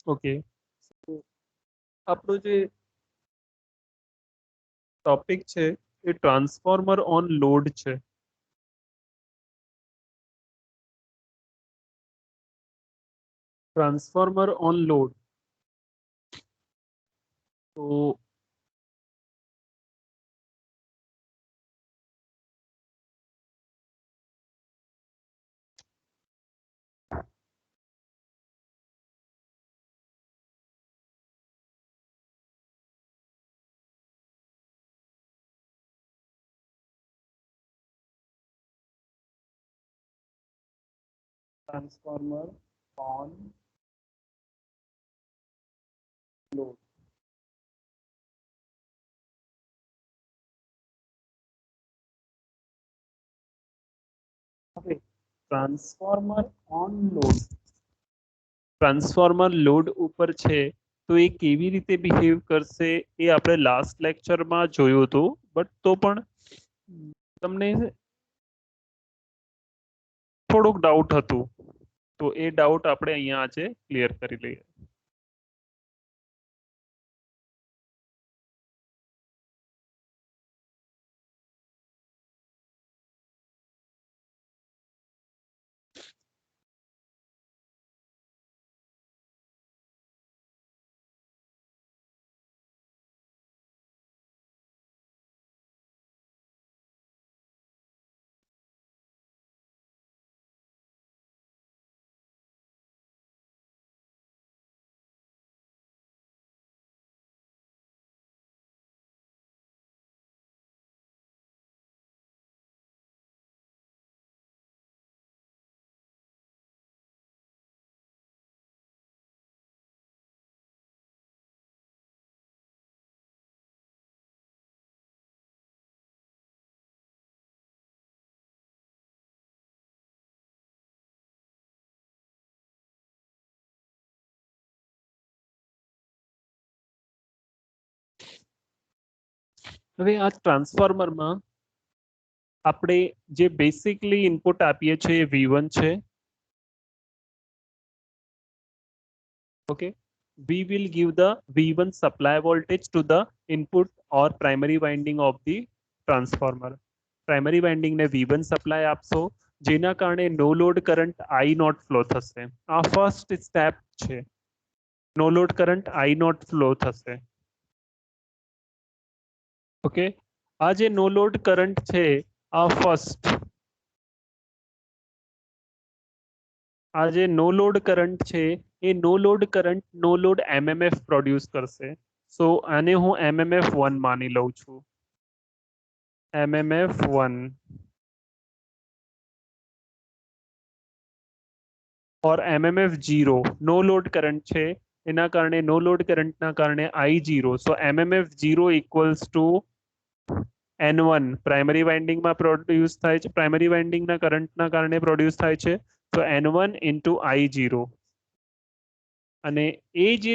Okay, આપણો જે topic છે એ ટ્રાન્સફોર્મર ઓન લોડ છે. Transformer on load. તો ટ્રાન્સફોર્મર ઓન લોડ. હવે transformer on load, transformer load ઉપર છે તો એ કેવી રીતે બિહેવ કરશે એ આપણે લાસ્ટ લેક્ચરમાં જોયું હતું, બટ તો પણ તમને થોડુંક ડાઉટ હતું, તો એ ડાઉટ આપણે અહીંયા આજે ક્લિયર કરી લઈએ. હવે આ ટ્રાન્સફોર્મરમાં આપણે જે બેસિકલી ઇનપુટ આપીએ છીએ એ V1 છે. Okay, we will give the V1 supply voltage to the input or primary winding of the transformer. Primary winding ને V1 supply આપશો, જેના કારણે નો લોડ કરંટ I0 ફ્લો થશે. આ ફર્સ્ટ સ્ટેપ છે. નો લોડ કરંટ I0 ફ્લો થશે. Okay, આ જે નો લોડ કરંટ છે આ ફર્સ્ટ, આ જે નો લોડ કરંટ છે એ નો લોડ કરંટ નો લોડ MMF પ્રોડ્યુસ કરશે. સો આને હું MMF1 માની લઉં છું. MMF1 और MMF0 નો લોડ કરંટ છે, એના કારણે નો લોડ કરંટના કારણે I0. So MMF0 equals to N1 primary વાઇન્ડિંગમાં પ્રોડ્યુસ થાય છે, પ્રાઇમરી વાઇન્ડિંગના કરંટના કારણે પ્રોડ્યુસ થાય છે. તો N1 ઇન્ટુ I0. અને એ જે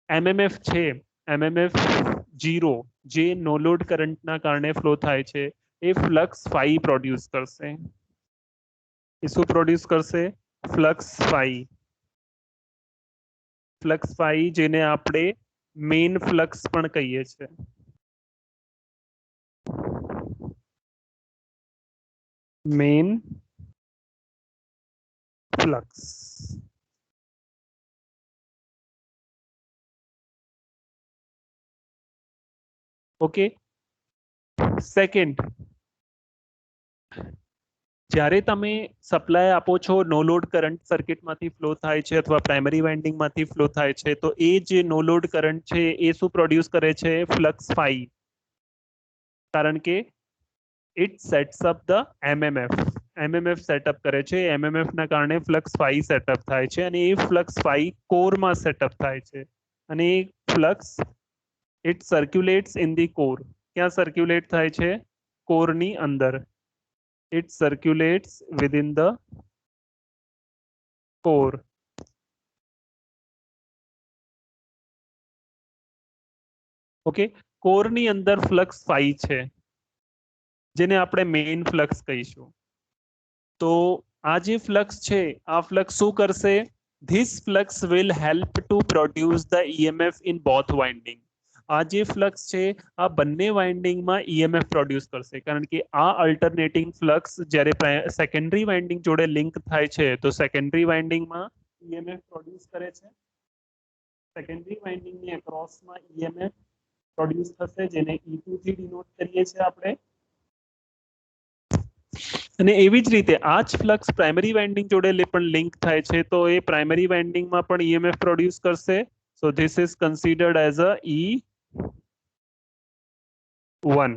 MMF છે, MMF0 જે નો લોડ કરંટના કારણે ફ્લો થાય છે એ ફ્લક્સ ફાઈ પ્રોડ્યુસ કરશે. એ શું પ્રોડ્યુસ કરશે? Flux phi. ફ્લક્સ ફાઈ જેને આપણે મેઇન ફ્લક્સ પણ કહીએ છીએ. Main flux. ઓકે, સેકન્ડ, જ્યારે તમે સપ્લાય આપો છો, નો લોડ કરંટ સર્કિટમાંથી ફ્લો થાય છે અથવા પ્રાઇમરી વાઇન્ડિંગમાંથી ફ્લો થાય છે, તો એ જે નો લોડ કરંટ છે એ શું પ્રોડ્યુસ કરે છે? Flux phi. કારણ કે it sets up the MMF setup કરે છે. MMF ના કારણે ફ્લક્સ ફાઈ સેટઅપ થાય છે અને એ ફ્લક્સ ફાઈ કોરમાં સેટઅપ થાય છે. અને એ flux it circulates in the core. ક્યાં સર્ક્યુલેટ થાય છે? કોરની અંદર. It circulates within the core. Okay, કોરની અંદર ફ્લક્સ ફાઈ છે, જેને આપણે મેઇન ફ્લક્સ કહીશું. તો આ જે ફ્લક્સ છે આ ફ્લક્સ શું કરશે? This flux will help to produce the EMF in both winding. આ જે ફ્લક્સ છે આ બંને વાઇન્ડિંગમાં EMF પ્રોડ્યુસ કરશે કારણ કે આ અલ્ટરનેટિંગ ફ્લક્સ જ્યારે સેકન્ડરી વાઇન્ડિંગ જોડે લિંક થાય છે તો સેકન્ડરી વાઇન્ડિંગમાં EMF પ્રોડ્યુસ કરે છે. સેકન્ડરી વાઇન્ડિંગની અક્રોસમાં EMF પ્રોડ્યુસ થશે જેને E2 થી ડિનોટ કરીએ છીએ આપણે. અને એવી જ રીતે આ જ ફ્લક્સ પ્રાઇમરી વાઇન્ડિંગ જોડે પણ લિંક થાય છે તો એ પ્રાઇમરી વાઇન્ડિંગમાં પણ EMF પ્રોડ્યુસ કરશે. So this is considered as a E1.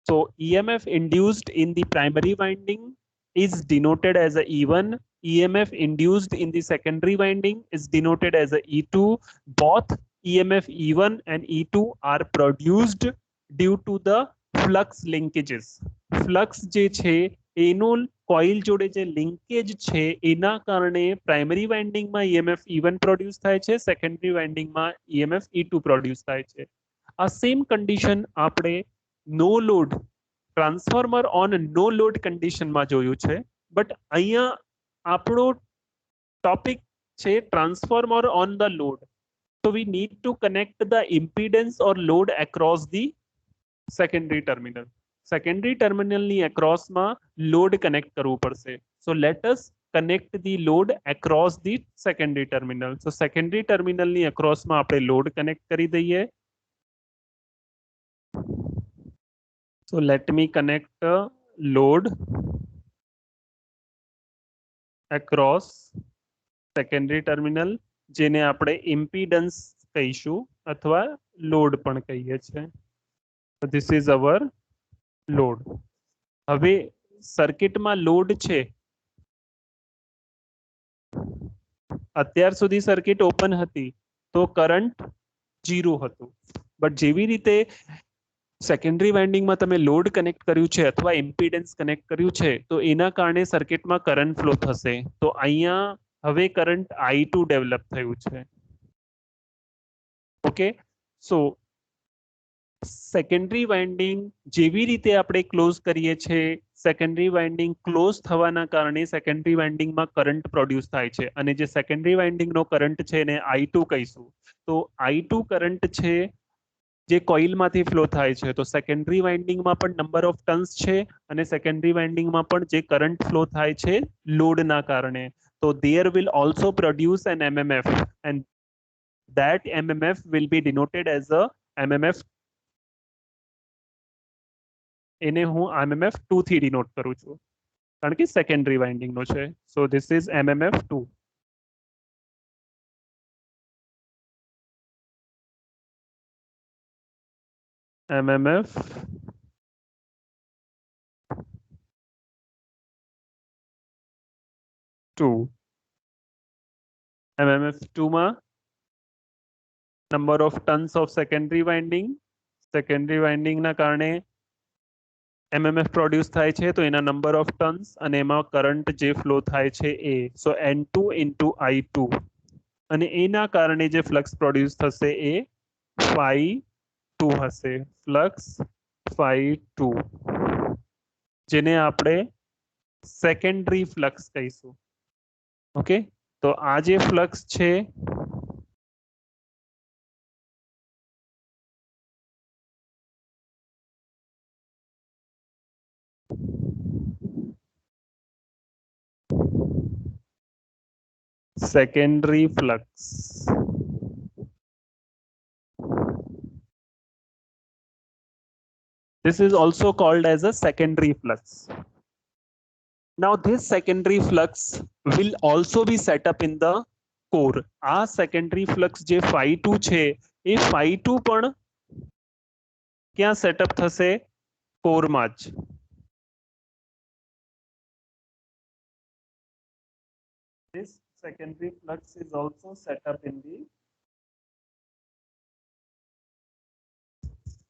So EMF induced in the primary winding is denoted as a E1. EMF induced in the secondary winding is denoted as a E2. Both EMF E1 and E2 are produced due to the flux linkages. Flux જે છે એનું coil જોડે જે linkage છે એના કારણે primary વાઇન્ડિંગમાં EMF E1 produce થાય છે, સેકન્ડરી વાઇન્ડિંગમાં EMF E2 પ્રોડ્યુસ થાય છે. આ સેમ કન્ડિશન આપણે no load transformer on no load કન્ડિશનમાં જોયું છે. બટ અહીંયા આપણો ટોપિક છે transformer on the load. So we need to connect the impedance or load across the secondary terminal. Secondary terminal ની across માં load connect કરવું પડશે. So let us connect the load across the secondary terminal. So secondary terminal ની across માં આપણે load connect કરી દઈએ. So let me connect a load across secondary terminal જેને આપણે impedance કહીશું અથવા load પણ કહીએ છીએ. So this is our load. હવે સર્કિટમાં લોડ છે. અત્યાર સુધી સર્કિટ ઓપન હતી તો કરંટ 0 હતું. બટ જેવી રીતે સેકન્ડરી વાઇન્ડિંગમાં તમે લોડ કનેક્ટ કર્યું છે અથવા ઇમ્પિડન્સ કનેક્ટ કર્યું છે તો એના કારણે સર્કિટમાં કરંટ ફ્લો થશે. તો અહીંયા હવે કરંટ I2 ડેવલપ થયું છે. ઓકે, સો સેકન્ડરી વાઇન્ડિંગ જેવી રીતે આપણે ક્લોઝ કરીએ છીએ સેકન્ડરી વાઇન્ડિંગ ક્લોઝ થવાના કારણે સેકન્ડરી વાઇન્ડિંગમાં કરંટ પ્રોડ્યુસ થાય છે અને જે સેકન્ડરી વાઇન્ડિંગનો કરંટ છે એને I2 કહીશું. તો I2 કરંટ છે જે કોઇલમાંથી ફ્લો થાય છે. તો સેકન્ડરી વાઇન્ડિંગમાં પણ નંબર ઓફ ટર્ન્સ છે અને સેકન્ડરી વાઇન્ડિંગમાં પણ જે કરંટ ફ્લો થાય છે લોડના કારણે. તો there will also produce an MMF and that MMF will be denoted as a MMF. એને હું MMF2 થી ડિનોટ કરું છું કારણ કે સેકન્ડરી વાઇન્ડિંગનો છે. So this is MMF2. MMF2 માં number of turns of secondary વાઇન્ડિંગના કારણે MMF પ્રોડ્યુસ થાય છે તો એના નંબર ઓફ ટર્ન્સ અને એમાં કરંટ જે ફ્લો થાય છે એ. સો N2 into I2 અને એના કારણે જે ફ્લક્સ પ્રોડ્યુસ થશે એ phi2 હશે. ફ્લક્સ phi2 જેને આપણે સેકન્ડરી ફ્લક્સ કહીશું. ઓકે, તો આ જે ફ્લક્સ છે secondary flux. This is also called as a secondary flux. Now this secondary flux will also be set up in the core. આ secondary flux જે phi2 છે એ phi2 પણ ક્યાં સેટઅપ થશે? કોરમાં જ. This secondary flux is also set up in the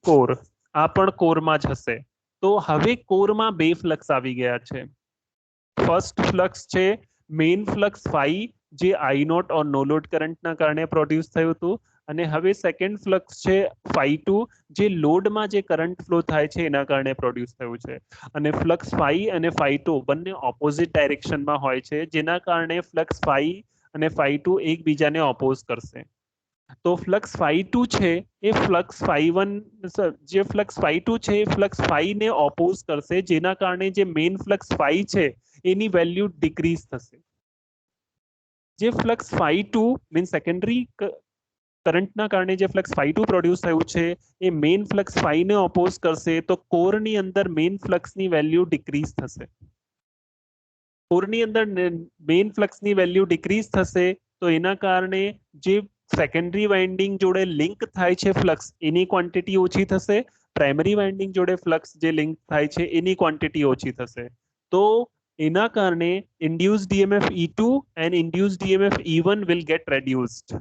core. આ પણ કોરમાં જ હશે. તો હવે કોરમાં બે ફ્લક્સ આવી ગયા છે. ફર્સ્ટ ફ્લક્સ છે મેઇન ફ્લક્સ phi જે I0 ઓર નો લોડ કરંટના કારણે પ્રોડ્યુસ થયું હતું અને હવે સેકન્ડ ફ્લક્સ છે phi2 જે લોડમાં જે કરંટ ફ્લો થાય છે એના કારણે પ્રોડ્યુસ થયું છે અને ફ્લક્સ phi અને phi2 બંને ઓપોઝિટ ડાયરેક્શનમાં હોય છે જેના કારણે ફ્લક્સ phi અને phi2 એકબીજાને ઓપોઝ કરશે તો ફ્લક્સ phi2 છે એ ફ્લક્સ phi1 જે ફ્લક્સ phi2 છે એ ફ્લક્સ phi ને ઓપોઝ કરશે જેના કારણે જે મેઇન ફ્લક્સ phi છે એની વેલ્યુ ડિક્રીઝ થશે જે ફ્લક્સ phi2 મીન સેકન્ડરી કરંટના કારણે જે ફ્લક્સ phi2 પ્રોડ્યુસ થયું છે એ મેઇન ફ્લક્સ phi ને ઓપોઝ કરશે તો કોરની અંદર મેઇન ફ્લક્સની વેલ્યુ ડિક્રીઝ થશે કોરની અંદર મેઇન ફ્લક્સની વેલ્યુ ડિક્રીઝ થશે તો એના કારણે જે સેકન્ડરી વાઇન્ડિંગ જોડે લિંક થાય છે ફ્લક્સ એની ક્વોન્ટિટી ઓછી થશે પ્રાઇમરી વાઇન્ડિંગ જોડે ફ્લક્સ જે લિંક થાય છે એની ક્વોન્ટિટી ઓછી થશે તો એના કારણે induced EMF E2 and induced EMF E1 will get reduced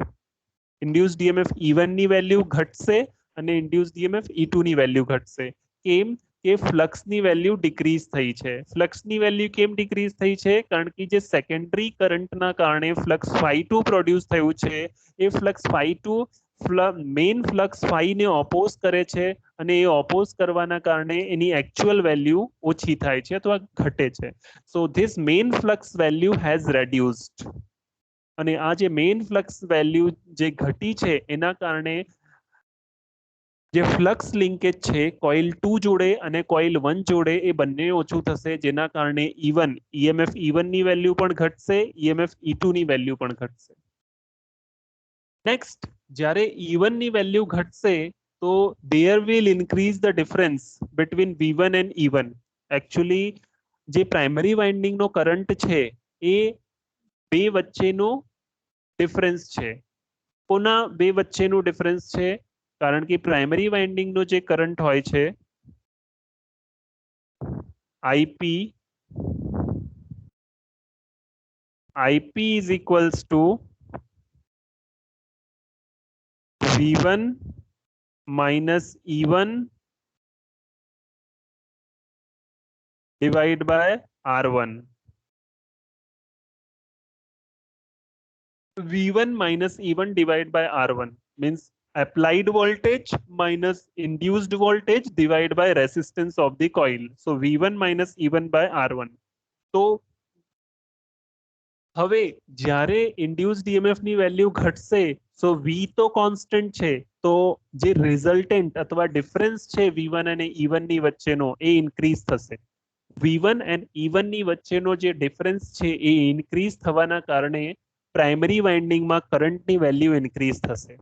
induced EMF E1 ની વેલ્યુ ઘટશે અને ઇન્ડ્યુસ્ડ EMF E2 ની વેલ્યુ ઘટશે કેમ કે ફ્લક્સની વેલ્યુ ડિક્રીઝ થઈ છે ફ્લક્સની વેલ્યુ કેમ ડિક્રીઝ થઈ છે કારણ કે જે સેકન્ડરી કરંટના કારણે ફ્લક્સ phi2 પ્રોડ્યુસ થયું છે એ flux phi2 main flux phi ને ઓપોઝ કરે છે અને એ ઓપોઝ કરવાના કારણે એની એકચ્યુઅલ વેલ્યુ ઓછી થાય છે અથવા ઘટે છે so this main flux value has reduced અને આ જે મેઇન ફ્લક્સ વેલ્યુ જે ઘટી છે એના કારણે જે ફ્લક્સ લિંકેજ છે કોઇલ 2 જોડે અને કોઇલ 1 જોડે એ બંને ઓછું થશે જેના કારણે E1 EMF E1 ની વેલ્યુ પણ ઘટશે EMF E2 ની વેલ્યુ પણ ઘટશે નેક્સ્ટ જ્યારે E1 ની વેલ્યુ ઘટશે તો there will increase the difference between V1 and E1 actually જે પ્રાઇમરી વાઇન્ડિંગ નો કરંટ છે એ બે વચ્ચેનો ડિફરન્સ છે કોના બે વચ્ચેનું ડિફરન્સ છે કારણ કે પ્રાઇમરી વાઇન્ડિંગનો જે કરંટ હોય છે IP is equals to V1 minus E1 divided by R1 V1 minus E1 divided by R1 means applied voltage minus induced voltage divided by resistance of the coil. So V1 minus E1 by R1. તો હવે જ્યારે induced EMF ની value ઘટશે સો V તો constant છે તો જે resultant અથવા ડિફરન્સ છે V1 અને E1 ની વચ્ચેનો એ ઇન્ક્રીઝ થશે V1 and E1 ની વચ્ચેનો જે ડિફરન્સ છે એ ઇન્ક્રીઝ થવાના કારણે પ્રાઇમરી વાઇન્ડિંગમાં કરંટની વેલ્યુ ઇન્ક્રીઝ થશે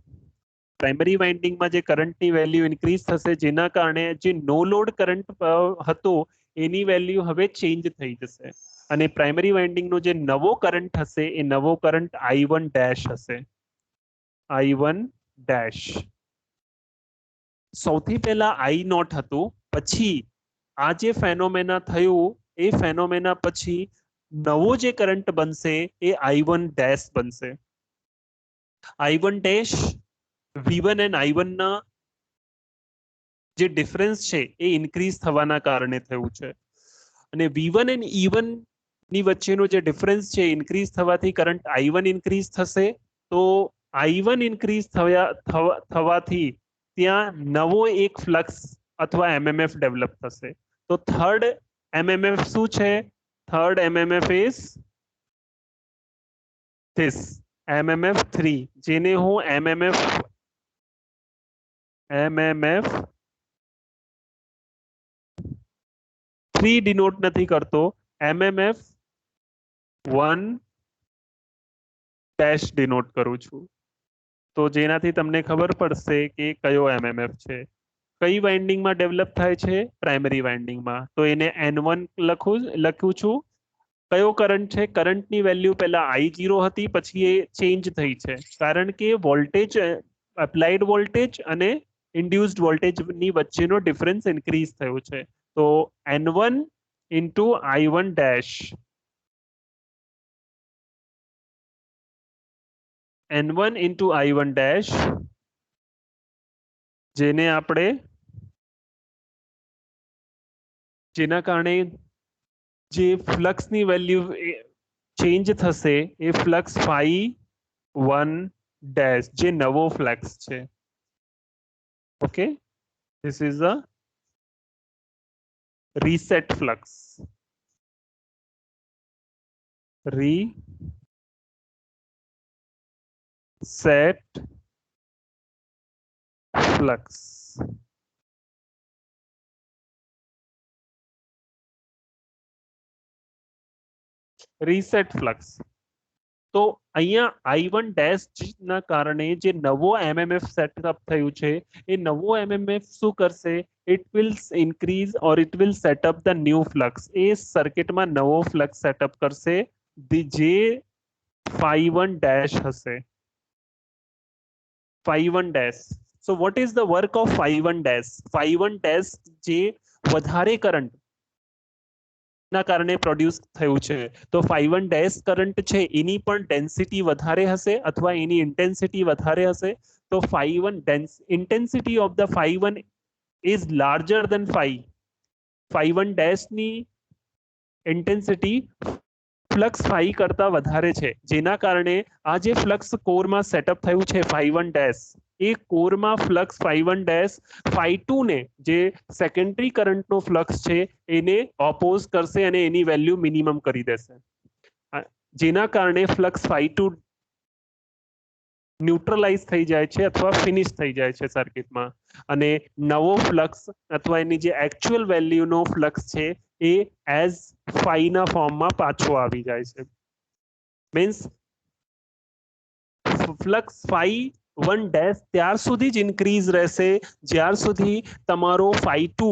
પ્રાઇમરી વાઇન્ડિંગમાં જે કરંટની વેલ્યુ ઇન્ક્રીઝ થશે જેના કારણે જે નો લોડ કરંટ હતો એની વેલ્યુ હવે ચેન્જ થઈ જશે અને પ્રાઇમરી વાઇન્ડિંગનો જે નવો કરંટ હશે એ નવો કરંટ I1 ડેશ હશે I1 ડેશ સૌથી પહેલા I નોટ હતું પછી આ જે ફેનોમેના થયું એ ફેનોમેના પછી નવો જે કરંટ બનશે એ I1 ડેશ બનશે I1 dash V1 and I1 ના જે ડિફરન્સ છે એ ઇન્ક્રીઝ થવાના કારણે થયું છે અને V1 and E1 ની વચ્ચેનો જે ડિફરન્સ છે ઇન્ક્રીઝ થવાથી કરંટ I1 ઇન્ક્રીઝ થશે તો I1 ઇન્ક્રીઝ થવાથી ત્યાં નવો એક ફ્લક્સ અથવા MMF ડેવલપ થશે તો થર્ડ MMF શું છે third MMF is this MMF 3 જેને હું MMF 3 ડિનોટ નથી કરતો MMF 1 ડેશ ડિનોટ કરું છું તો જેનાથી તમને ખબર પડશે કે કયો MMF છે કઈ વાઇન્ડિંગમાં ડેવલપ થાય છે પ્રાઇમરી વાઇન્ડિંગમાં તો એને N1 લખું છું કયો કરંટ છે કરંટની વેલ્યુ પહેલા I0 હતી પછી એ ચેન્જ થઈ છે કારણ કે વોલ્ટેજ એપ્લાઇડ વોલ્ટેજ અને ઇન્ડ્યુસ્ડ વોલ્ટેજની વચ્ચેનો ડિફરન્સ ઇન્ક્રીઝ થયો છે તો N1 into I1 dash N1 into I1 dash જેને આપણે જેના કારણે જે ફ્લક્સની વેલ્યુ ચેન્જ થશે એ ફ્લક્સ phi 1 ડેશ જે નવો ફ્લક્સ છે. Okay, this is a reset flux. Reset flux. Reset flux. તો અહીંયા I1 ડેશ ના કારણે જે નવો એમએમએફ સેટઅપ થયું છે એ નવો એમએમએફ શું કરશે? It will increase or it will setup the new flux. એ સર્કિટમાં નવો ફ્લક્સ સેટઅપ કરશે જે phi1 ડેશ હશે. phi1 dash. So what is the work of phi1 dash? phi1 dash જે વધારે કરંટ ના કારણે પ્રોડ્યુસ થયું છે, તો phi1 ડેશ કરંટ છે એની પણ ડેન્સિટી વધારે હશે અથવા એની ઇન્ટેન્સિટી વધારે હશે. તો phi1 intensity of the phi1 is larger than phi1 dash ની ઇન્ટેન્સિટી ફ્લક્સ phi કરતા વધારે છે, જેના કારણે આ જે ફ્લક્સ કોરમાં સેટઅપ થયું છે phi1 ડેશ, એ કોરમાં ફ્લક્સ phi1 ડેશ phi2 ને જે સેકન્ડરી કરંટનો ફ્લક્સ છે એને ઓપોઝ કરશે અને એની વેલ્યુ મિનિમમ કરી દેશે. જેના કારણે ફ્લક્સ phi2 ન્યુટ્રલાઇઝ થઈ જાય છે અથવા ફિનિશ થઈ જાય છે સર્કિટમાં, અને નવો ફ્લક્સ અથવા એની જે એકચ્યુઅલ વેલ્યુનો ફ્લક્સ છે એ એઝ ફાઈના ફોર્મમાં પાછો આવી જાય છે. મીન્સ ફ્લક્સ phi1 ડેશ ત્યાર સુધી જ ઇન્ક્રીઝ રહેશે જ્યાર સુધી તમારો phi2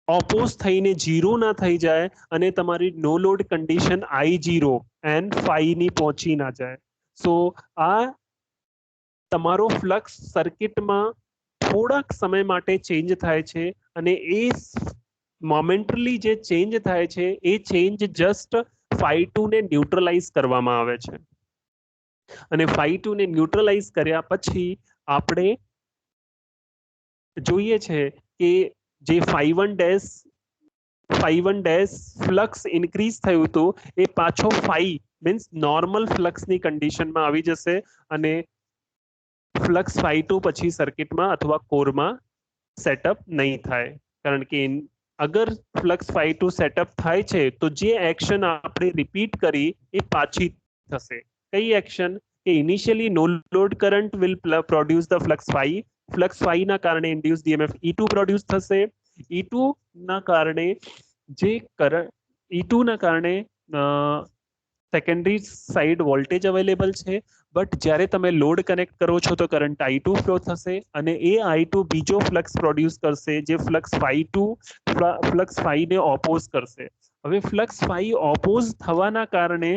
ઓપોઝ થઈને 0 ના થઈ જાય અને તમારી no load condition I0 and phi ની પહોંચી ના જાય. સો આ તમારો ફ્લક્સ સર્કિટમાં થોડાક સમય માટે ચેન્જ થાય છે અને એ મોમેન્ટલી જે ચેન્જ થાય છે એ ચેન્જ જસ્ટ phi2 ને ન્યુટ્રલાઇઝ કરવામાં આવે છે. અને phi2 ને ન્યુટ્રલાઇઝ કર્યા પછી આપણે જોઈએ છે કે જે phi1 ડેશ ફ્લક્સ ઇન્ક્રીઝ થયું હતું એ પાછો phi મીન્સ નોર્મલ ફ્લક્સની કન્ડિશનમાં આવી જશે અને ફ્લક્સ phi2 પછી સર્કિટમાં અથવા કોરમાં સેટઅપ નહીં થાય. કારણ કે અગર ફ્લક્સ phi2 સેટઅપ થાય છે તો જે એક્શન આપણે રિપીટ કરી એ પાછી થશે. કઈ એક્શન? કે initially no load current will produce the flux phi. Flux phi ના કારણે ઇન્ડ્યુસ EMF E2 પ્રોડ્યુસ થશે. E2 ના કારણે જે કરંટ E2 ના કારણે સેકન્ડરી સાઇડ વોલ્ટેજ અવેલેબલ છે, બટ જ્યારે તમે લોડ કનેક્ટ કરો છો તો કરંટ I2 ફ્લો થશે અને એ I2 બીજો ફ્લક્સ પ્રોડ્યુસ કરશે જે ફ્લક્સ phi ને ઓપોઝ કરશે. હવે ફ્લક્સ phi ઓપોઝ થવાના કારણે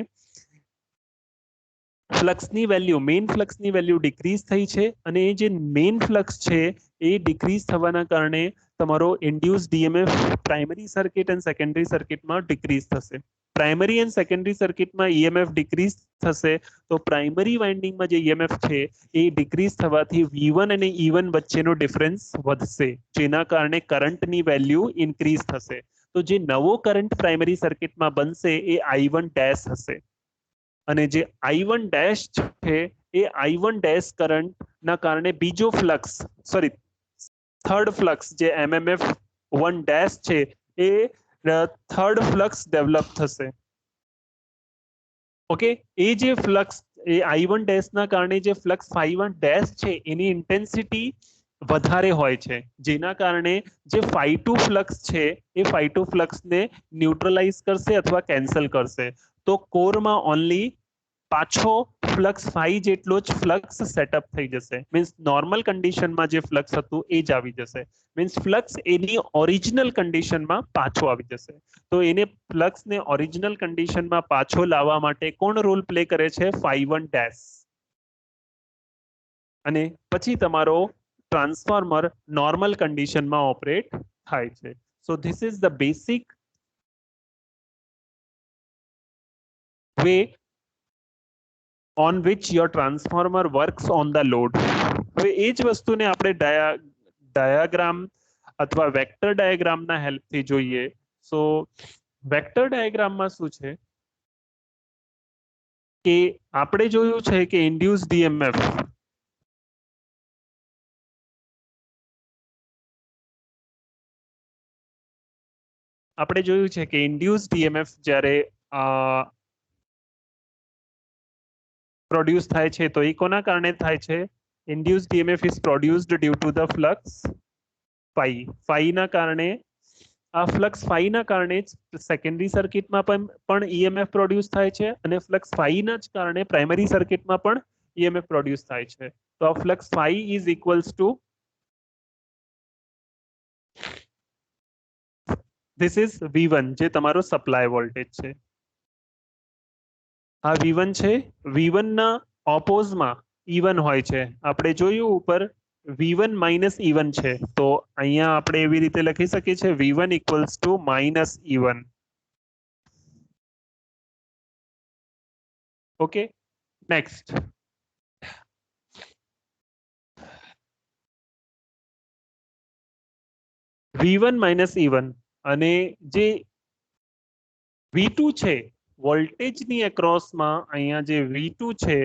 ફ્લક્સની વેલ્યુ મેઇન ફ્લક્સની વેલ્યુ ડિક્રીઝ થઈ છે અને એ જે મેઇન ફ્લક્સ છે એ ડિક્રીઝ થવાના કારણે તમારો ઇન્ડ્યુસ્ડ EMF પ્રાઇમરી સર્કિટ અને સેકન્ડરી સર્કિટમાં ડિક્રીઝ થશે. પ્રાઇમરી એન્ડ સેકન્ડરી સર્કિટમાં EMF ડિક્રીઝ થશે તો પ્રાઇમરી વાઇન્ડિંગમાં જે EMF છે એ ડિક્રીઝ થવાથી V1 અને E1 વચ્ચેનો ડિફરન્સ વધશે, જેના કારણે કરંટની વેલ્યુ ઇન્ક્રીઝ થશે. તો જે નવો કરંટ પ્રાઇમરી સર્કિટમાં બનશે એ I1 ડેશ હશે અને જે I1 ડેશ છે એ I1 ડેશ કરંટ ના કારણે બીજો ફ્લક્સ થર્ડ ફ્લક્સ જે MMF1 ડેશ છે એ થર્ડ ફ્લક્સ ડેવલપ થશે. ઓકે, એ જે ફ્લક્સ એ I1 ડેશ ના કારણે જે ફ્લક્સ phi1 ડેશ છે એની ઇન્ટેન્સિટી વધારે હોય છે, જેના કારણે જે phi2 ફ્લક્સ છે એ phi2 ફ્લક્સને ન્યુટ્રલાઇઝ કરશે અથવા કેન્સલ કરશે. તો કોરમાં ઓનલી પાછો ફ્લક્સ phi જેટલો જ ફ્લક્સ સેટઅપ થઈ જશે. મીન્સ નોર્મલ કન્ડિશનમાં જે ફ્લક્સ હતું એ જ આવી જશે. મીન્સ ફ્લક્સ એની ઓરિજિનલ કન્ડિશનમાં પાછો આવી જશે. તો એને ફ્લક્સને ઓરિજિનલ કન્ડિશનમાં પાછો લાવવા માટે કોણ રોલ પ્લે કરે છે? phi1 dash. અને પછી તમારો ટ્રાન્સફોર્મર નોર્મલ કન્ડિશનમાં ઓપરેટ થાય છે. So this is the basic way on which your transformer works on the load. હવે એ જ વસ્તુને આપણે ડાયાગ્રામ અથવા વેક્ટર ડાયાગ્રામના હેલ્પથી જોઈએ. સો વેક્ટર ડાયાગ્રામમાં શું છે? કે આપણે જોયું છે કે ઇન્ડ્યુસ ડીએમએફ આપણે જોયું છે કે ઇન્ડ્યુસ ડીએમએફ જ્યારે પ્રોડ્યુસ થાય છે તો એ કોના કારણે થાય છે? Induced EMF is produced due to the flux ફાઈના કારણે આ ફ્લક્સ ફાઈના કારણે જ સેકન્ડરી સર્કિટમાં પણ ઈએમએફ પ્રોડ્યુસ થાય છે અને ફ્લક્સ ફાઈના જ કારણે પ્રાઇમરી સર્કિટમાં પણ ઈએમએફ પ્રોડ્યુસ થાય છે. તો આ flux phi is equals to this is V1 જે તમારો સપ્લાય વોલ્ટેજ છે. આ V1 છે. V1 ના ઓપોઝમાં E1 હોય છે. આપણે જોયું ઉપર V1 માઇનસ E1 છે તો અહીંયા આપણે એવી રીતે લખી શકીએ છીએ V1 equals to minus E1. Okay, next V1 minus E1 અને જે V2 છે વોલ્ટેજની એક્રોસમાં અહીંયા જે V2 છે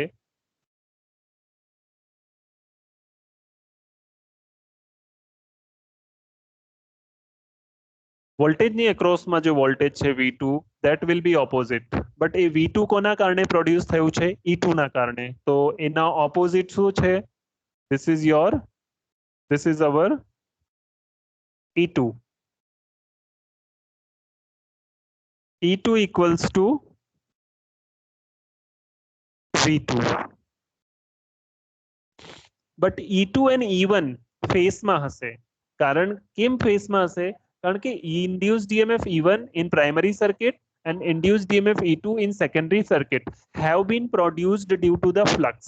વોલ્ટેજની એક્રોસમાં જે વોલ્ટેજ છે V2 that will be opposite but A V2 કોના કારણે પ્રોડ્યુસ થયું છે? E2 ના કારણે. તો એના ઓપોઝિટ શું છે? this is our E2. E2 equals to V2. But E2 and E1 ફેસમાં હશે. કારણ કેમ ફેસમાં હશે? કારણ કે induced EMF E1 in primary circuit and induced EMF E2 in secondary circuit have been produced due to the flux.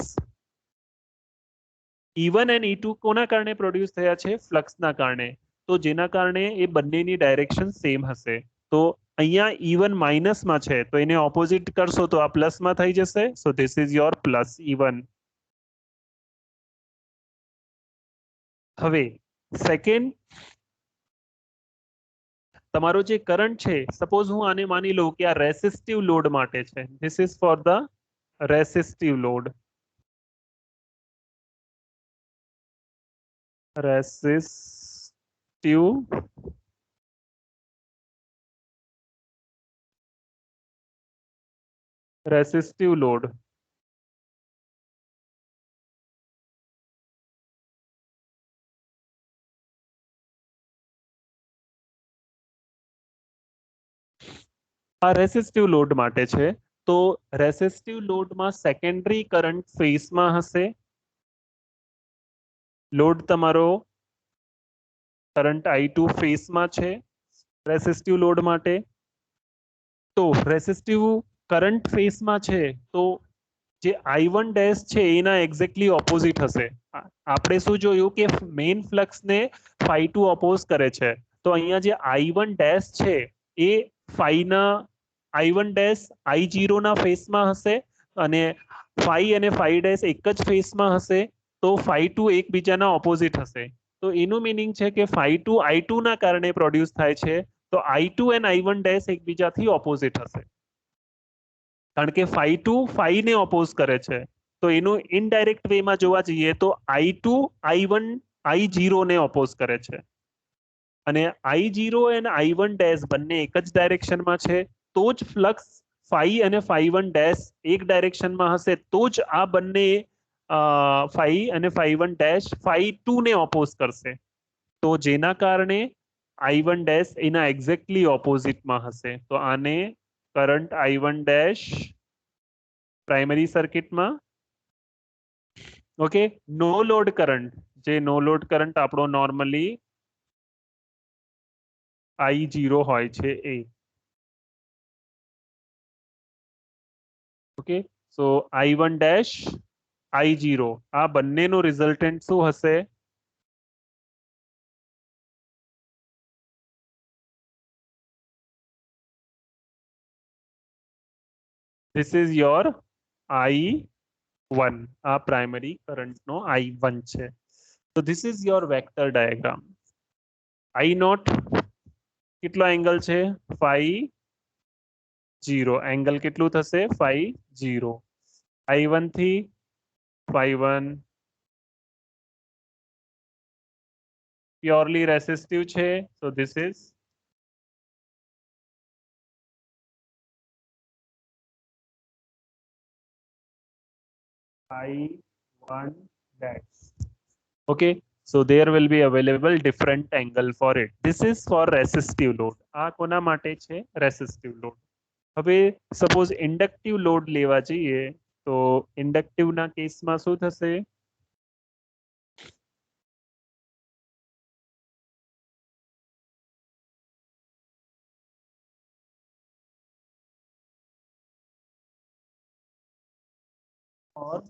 E1 and E2 કોના કારણે produce થયા છે? ફ્લક્સના કારણે. તો જેના કારણે એ બંનેની ડાયરેક્શન સેમ હશે. તો અહીંયા E1 માઇનસમાં છે તો એને ઓપોઝિટ કરશો તો આ પ્લસમાં થઈ જશે. So this is your plus E1. હવે સેકન્ડ તમારો જે કરંટ છે સપોઝ હું આને માની લઉં કે આ રેસિસ્ટિવ લોડ માટે છે. This is for the resistive load. Resistive load. આ રેસિસ્ટિવ લોડ માટે છે. તો રેસિસ્ટિવ લોડમાં સેકન્ડરી કરંટ ફેઝમાં હશે. લોડ તમારો કરંટ I2 ફેઝમાં છે રેસિસ્ટિવ લોડ માટે. તો રેસિસ્ટિવ કરંટ ફેઝમાં છે તો જે I1 ડેશ છે એના એક્ઝેક્ટલી ઓપોઝિટ હશે. આપણે શું જોયું કે મેઇન ફ્લક્સને φ2 ઓપોઝ કરે છે. તો અહીંયા જે I1 ડેશ છે એ ફાઈના I1 ડેશ I0 ના ફેસમાં હશે અને ફાઈ અને ફાઈ ડેશ એક જ ફેસમાં હશે. તો φ2 એકબીજાના ઓપોઝિટ હશે. તો એનું મીનિંગ છે કે φ2 I2 ના કારણે પ્રોડ્યુસ થાય છે તો I2 and I1 ડેશ એકબીજાથી ઓપોઝિટ હશે. કારણ કે φ2 ફાઈને ઓપોઝ કરે છે. તો એનું ઇનડાયરેક્ટ વેમાં જોવા જઈએ તો I2 I1 I0 ને ઓપોઝ કરે છે અને I0 અને I1 ડેશ બંને એક જ ડાયરેક્શનમાં છે તો જ ફ્લક્સ ફાઈ અને φ1 ડેશ એક ડાયરેક્શનમાં હશે તો જ આ બંને ફાઈ અને φ1 ડેશ φ2 ને ઓપોઝ કરશે. તો જેના કારણે I1 ડેશ એના એક્ઝેક્ટલી ઓપોઝિટમાં હશે. તો આને કરંટ I1 ડેશ પ્રાઇમરી સર્કિટમાં ઓકે નો લોડ કરંટ જે નો લોડ કરંટ આપણો નોર્મલી I0 હોય છે એ. Okay so I1 dash I0 આ બંનેનો રિઝલ્ટન્ટ શું હશે? This is your I1. આ પ્રાઇમરી કરંટનો I1 છે. So this is your vector diagram. I naught કેટલો એંગલ છે? φ0. એંગલ કેટલું થશે? φ0. I1 થી phi1 purely resistive છે, so this is I1 dash. Okay, so there will be available different angle for it. This is for resistive load. આ કોના માટે છે? Resistive load. હવે સપોઝ ઇન્ડક્ટિવ લોડ લેવા જઈએ તો ઇન્ડક્ટિવ ના કેસમાં શું થશે? और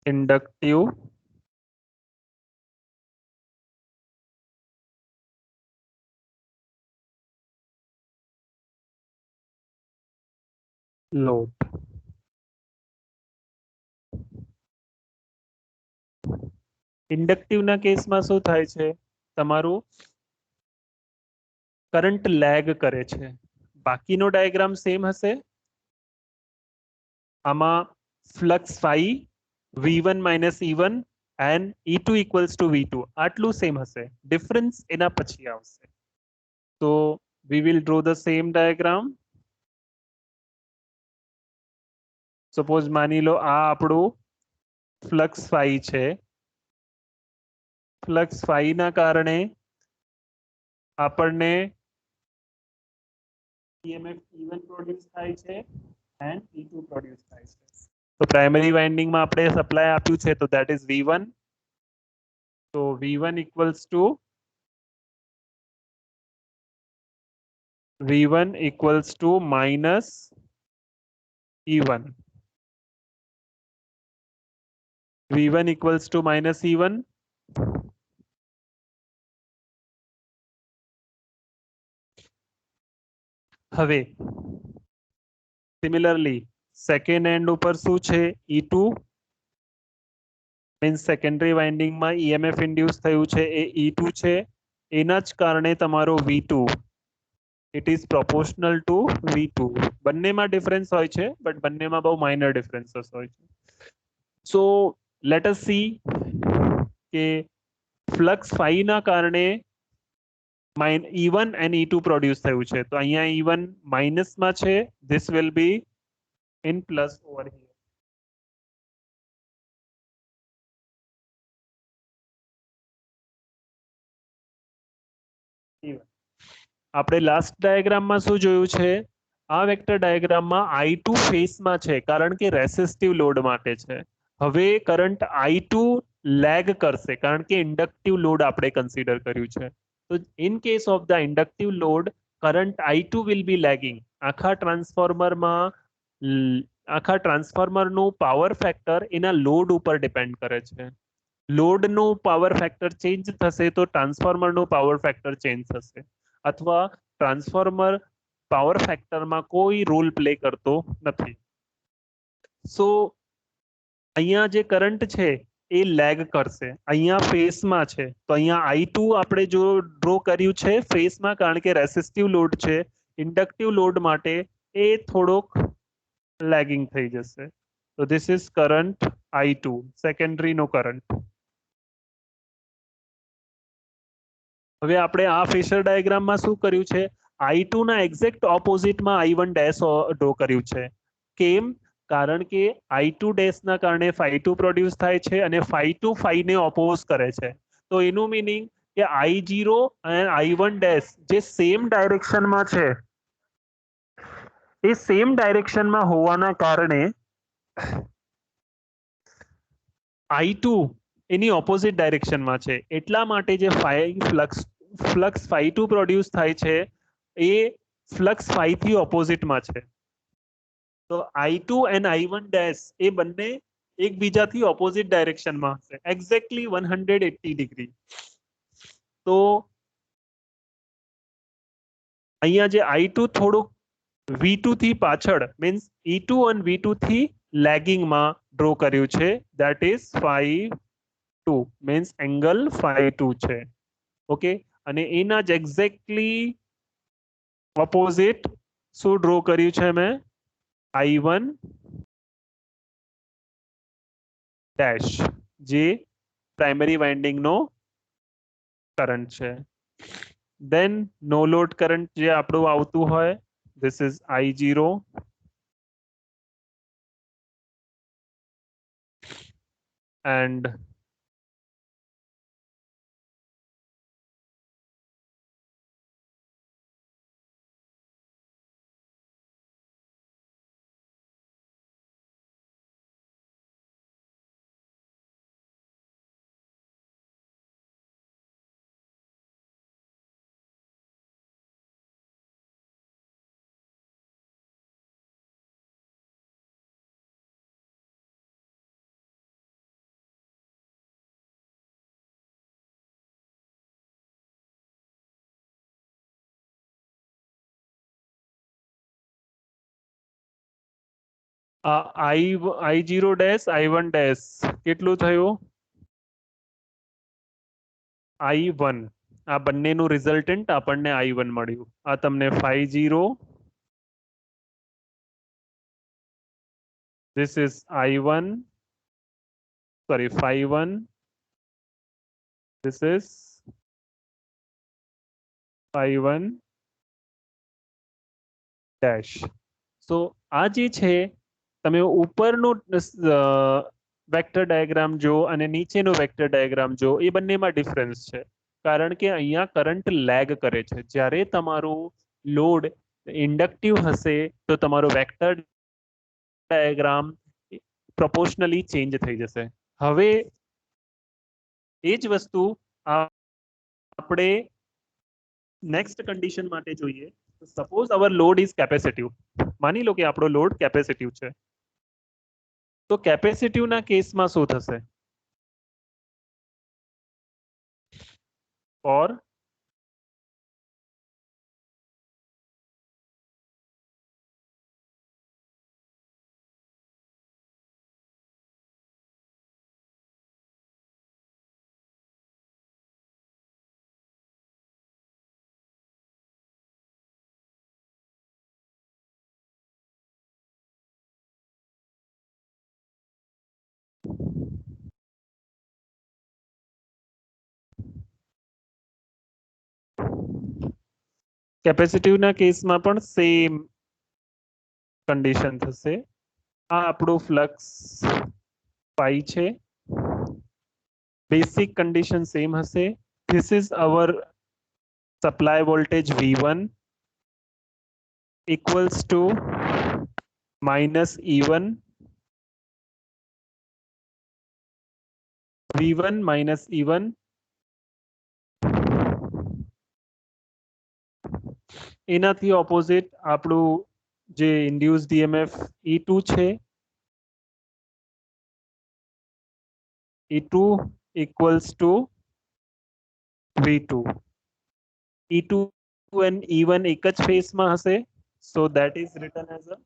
इंडक्टिव લોડ. ઇન્ડક્ટિવ ના કેસમાં શું થાય છે? તમારું કરંટ લેગ કરે છે. બાકીનો ડાયાગ્રામ સેમ હશે. આમાં flux phi V1 minus E1 and E2 equals to V2 આટલું સેમ હશે. ડિફરન્સ એના પછી આવશે. So we will draw the same diagram. Suppose માની લો આ આપણું ફ્લક્સ ફાઈ છે. ફ્લક્સ ફાઈ ના કારણે આપણને EMF E1 પ્રોડ્યુસ થાય છે and E2 પ્રોડ્યુસ થાય છે. તો પ્રાઇમરી વાઇન્ડિંગ માં આપણે સપ્લાય આપ્યું છે, તો that is V1. તો V1 equals to minus E1. V1 equals to minus E1. હવે સિમિલરલી સેકન્ડ એન્ડ ઉપર શું છે? E2 મીન્સ સેકન્ડરી વાઇન્ડિંગમાં EMF ઇન્ડ્યુસ થયું છે એ E2 છે. એના જ કારણે તમારો V2 it is proportional two V2. બંનેમાં ડિફરન્સ હોય છે, બટ બંનેમાં બહુ માઇનર ડિફરન્સીસ હોય છે. સો લેટ અસ સી કે ફ્લક્સ ફાઈ ના કારણે E1 and E2 પ્રોડ્યુસ થયું છે. તો અહીંયા E1 માઇનસમાં છે. This will be in plus over here. આપણે લાસ્ટ ડાયાગ્રામમાં શું જોયું છે? આ વેક્ટર ડાયાગ્રામમાં I2 ફેસમાં છે, કારણ કે રેસિસ્ટિવ લોડ માટે છે. હવે કરંટ I2 લેગ કરશે, કારણ કે ઇન્ડક્ટિવ લોડ આપણે કન્સિડર કર્યું છે. તો in case of the inductive load current I2 will be lagging. આખા ટ્રાન્સફોર્મરનું પાવર ફેક્ટર એના લોડ ઉપર ડિપેન્ડ કરે છે. લોડનું પાવર ફેક્ટર ચેન્જ થશે તો ટ્રાન્સફોર્મરનું પાવર ફેક્ટર ચેન્જ થશે, અથવા ટ્રાન્સફોર્મર પાવર ફેક્ટરમાં કોઈ રોલ પ્લે કરતો નથી. સો અહીંયા જે કરંટ છે એ લેગ કરશે. અહીંયા ફેસમાં છે, તો અહીંયા I2 આપણે જો ડ્રો કર્યું છે ફેસમાં, કારણ કે રેસિસ્ટિવ લોડ છે. ઇન્ડક્ટિવ લોડ માટે એ થોડોક લેગિંગ થઈ જશે. તો ધીસ ઇઝ કરંટ I2, સેકન્ડરીનો કરંટ. હવે આપણે આ ફેઝર ડાયાગ્રામમાં શું કર્યું છે? I2 ના એક્ઝેક્ટ ઓપોઝિટમાં I1 ડેશ ડ્રો કર્યું છે. કેમ? કારણ કે I2 ડેશ ના કારણે phi2 પ્રોડ્યુસ થાય છે અને phi2 phi ને ઓપોઝ કરે છે. તો એનું મીનિંગ કે I0 અને I1 ડેશ જે સેમ ડાયરેક્શનમાં છે, એ સેમ ડાયરેક્શનમાં હોવાના કારણે I2 એની ઓપોઝિટ ડાયરેક્શનમાં છે. એટલા માટે જે ફ્લક્સ phi2 પ્રોડ્યુસ થાય છે એ ફ્લક્સ phi થી ઓપોઝિટમાં છે. તો I2 and I1 ડેશ એ બંને એકબીજાથી ઓપોઝિટ ડાયરેક્શનમાં હશે, એક્ઝેક્ટલી 180 ડિગ્રી. તો અહીંયા જે I2 થોડુંક V2 થી પાછળ મીન્સ E2 અને V2 થી લેગિંગમાં ડ્રો કર્યું છે, that is phi2 means angle phi2 છે. ઓકે, અને એના જ એક્ઝેક્ટલી ઓપોઝિટ શું ડ્રો કર્યું છે મેં I1 ડેશ જે પ્રાઇમરી વાઇન્ડિંગ નો કરંટ છે દેન નો લોડ કરંટ જે આપણું આવતું હોય this is I0 and I0 dash I1 dash કેટલું થયું I1 આ બંનેનું રિઝલ્ટન્ટ આપણને I1 મળ્યું આ તમને 50 this is I1 sorry 51 this is I1 dash સો આ જે છે તમે ઉપરનું વેક્ટર ડાયાગ્રામ જો અને નીચેનો વેક્ટર ડાયાગ્રામ જો એ બંનેમાં ડિફરન્સ છે કારણ કે અહીંયા કરંટ લેગ કરે છે જ્યારે તમારું લોડ ઇન્ડક્ટિવ હશે તો તમારો વેક્ટર ડાયાગ્રામ પ્રોપોર્શનલી ચેન્જ થઈ જશે હવે એ જ વસ્તુ આપણે નેક્સ્ટ કન્ડિશન માટે જોઈએ suppose our load is capacitive માની લો કે આપણો લોડ કેપેસિટિવ છે તો કેપેસિટિવના કેસમાં શું થશે ઓર કેપેસિટિવના કેસમાં પણ સેમ કન્ડિશન થશે આ આપણું ફ્લક્સ પાઈ છે બેસિક કન્ડિશન સેમ હશે this is our supply voltage V1 equals to minus E1 V1 minus E1 એનાથી ઓપોઝિટ આપણું જે ઇન્ડ્યુસ્ડ EMF E2 છે E2 equals to V2 E2 and E1 એક જ ફેઝમાં હશે so that is written as a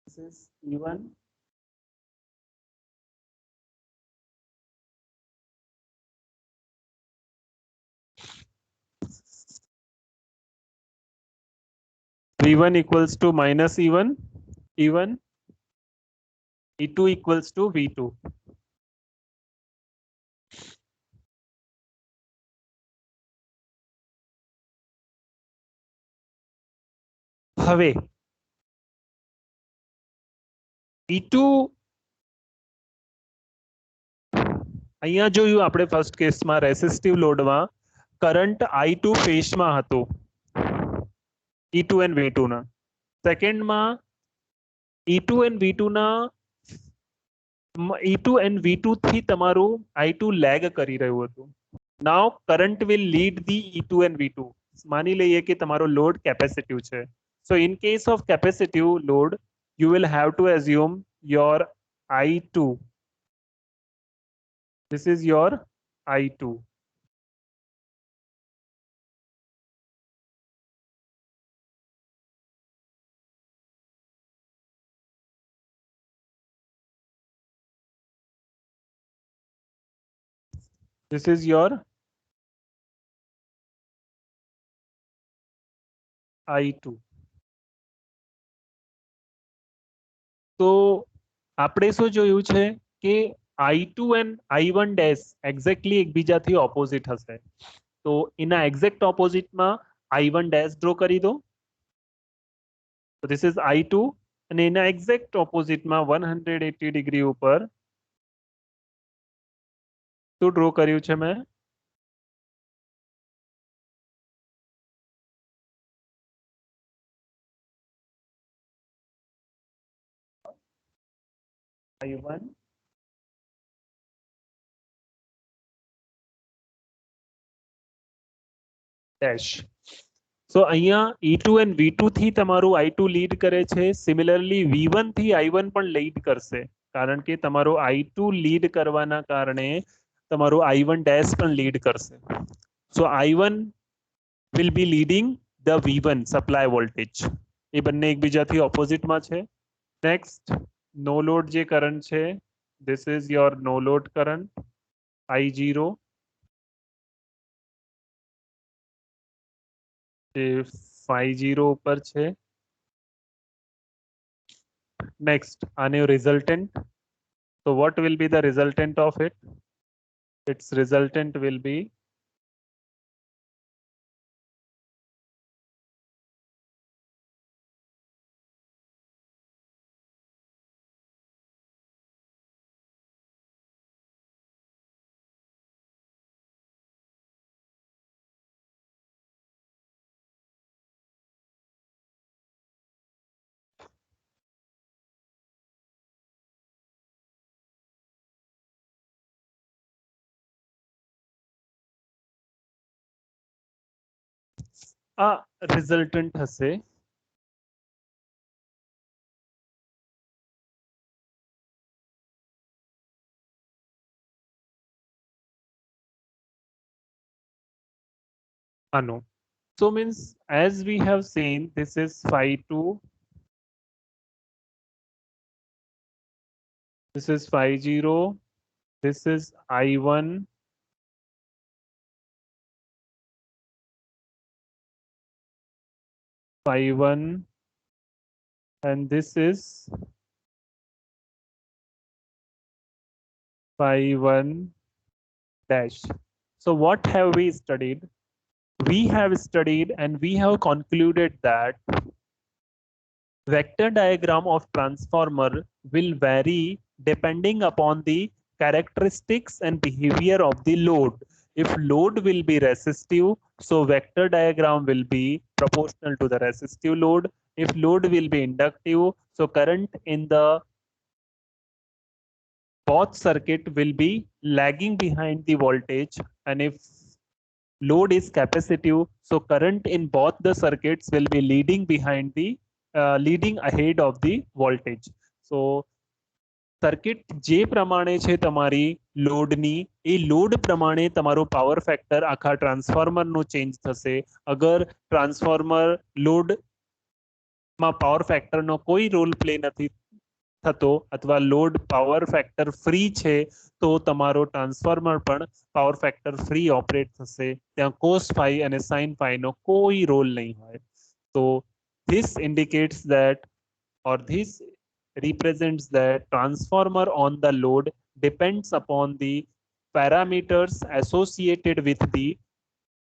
this is E1 V1 equals to minus E1 E1 E2 equals to V2 હવે E2 અહીંયા જોયું આપણે ફર્સ્ટ કેસમાં રેસિસ્ટિવ લોડમાં કરંટ I2 ફેઝમાં હતો E2 and V2 ના સેકન્ડમાં E2 and V2 ના E2 and V2 થી તમારું I2 લેગ કરી રહ્યું હતું now current will lead the E2 and V2 માની લઈએ કે તમારો લોડ કેપેસિટિવ છે so in case of capacitive load you will have to assume your I2 this is your I2 this is your I2. તો આપણે શું જોયું છે કે I2 and I1 dash exactly એકબીજાથી ઓપોઝિટ હશે, તો એના એક્ઝેક્ટ ઓપોઝિટમાં I1 ડેશ ડ્રો કરી દો. તો this is I2 અને એના એક્ઝેક્ટ ઓપોઝિટમાં 180 ડિગ્રી ઉપર શું ડ્રો કર્યું છે મેં? I1 dash. સો અહીંયા E2 and V2 થી તમારું I2 લીડ કરે છે. સિમિલરલી V1 થી I1 પણ લીડ કરશે, કારણ કે તમારું I2 લીડ કરવાના કારણે તમારું I1 ડેશ પણ લીડ કરશે. સો I1 will be leading the V1 supply voltage. એ બંને એકબીજાથી ઓપોઝિટમાં છે. નેક્સ્ટ નો લોડ જે કરંટ છે, this is your no load current I0 જે 50 ઉપર છે. નેક્સ્ટ આને resultant. So what will be the resultant of it? Its resultant will be આ રિઝલ્ટન્ટ હશે. આનો. So means as we have seen, this is phi 2, this is phi 0, this is I1, phi 1, and this is phi 1 dash. So what have we studied? We have studied and we have concluded that vector diagram of transformer will vary depending upon the characteristics and behavior of the load. If load will be resistive, so vector diagram will be proportional to the resistive load. If load will be inductive, so current in the both circuit will be lagging behind the voltage, and if load is capacitive, so current in both the circuits will be leading behind the leading ahead of the voltage. So circuit જે પ્રમાણે છે તમારી લોડની, એ load પ્રમાણે તમારો power factor આખા ટ્રાન્સફોર્મરનું change થશે. અગર ટ્રાન્સફોર્મર લોડમાં પાવર ફેક્ટરનો કોઈ રોલ પ્લે નથી થતો અથવા લોડ પાવર ફેક્ટર ફ્રી છે, તો તમારો ટ્રાન્સફોર્મર પણ પાવર ફેક્ટર ફ્રી ઓપરેટ થશે. ત્યાં કોસ ફાઈ અને સાઇન ફાઈનો કોઈ રોલ નહીં હોય. તો this indicates that, or this represents that transformer on the load depends upon the parameters associated with the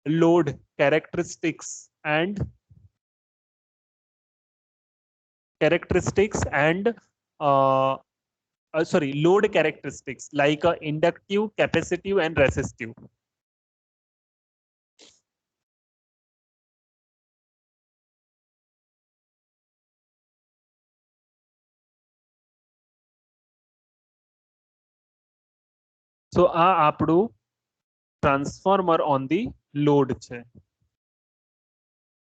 load characteristics and load characteristics like inductive, capacitive and resistive. So આ આપણું transformer on the load છે.